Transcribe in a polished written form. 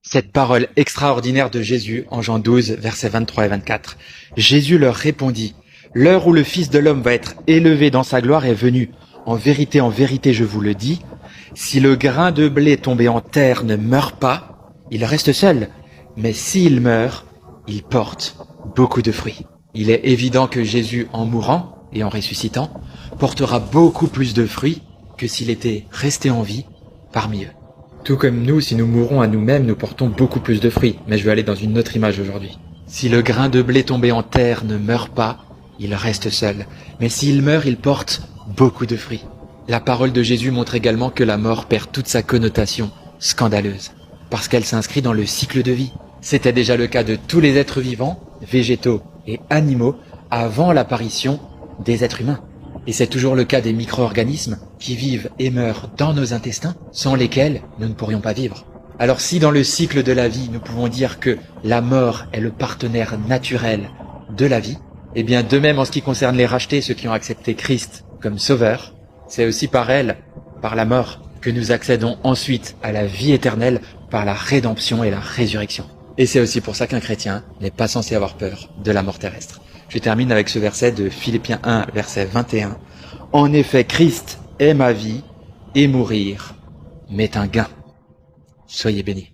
Cette parole extraordinaire de Jésus en Jean 12, versets 23 et 24. Jésus leur répondit, « L'heure où le Fils de l'homme va être élevé dans sa gloire est venue. En vérité, je vous le dis, si le grain de blé tombé en terre ne meurt pas, il reste seul. Mais s'il meurt, il porte beaucoup de fruits. » Il est évident que Jésus, en mourant et en ressuscitant, portera beaucoup plus de fruits que s'il était resté en vie parmi eux. Tout comme nous, si nous mourons à nous-mêmes, nous portons beaucoup plus de fruits. Mais je vais aller dans une autre image aujourd'hui. Si le grain de blé tombé en terre ne meurt pas, il reste seul. Mais s'il meurt, il porte beaucoup de fruits. La parole de Jésus montre également que la mort perd toute sa connotation scandaleuse, parce qu'elle s'inscrit dans le cycle de vie. C'était déjà le cas de tous les êtres vivants, végétaux et animaux, avant l'apparition des êtres humains. Et c'est toujours le cas des micro-organismes qui vivent et meurent dans nos intestins, sans lesquels nous ne pourrions pas vivre. Alors si dans le cycle de la vie, nous pouvons dire que la mort est le partenaire naturel de la vie, eh bien de même en ce qui concerne les rachetés, ceux qui ont accepté Christ comme sauveur, c'est aussi par elle, par la mort, que nous accédons ensuite à la vie éternelle par la rédemption et la résurrection. Et c'est aussi pour ça qu'un chrétien n'est pas censé avoir peur de la mort terrestre. Je termine avec ce verset de Philippiens 1, verset 21. « En effet, Christ est ma vie, et mourir m'est un gain. » Soyez bénis.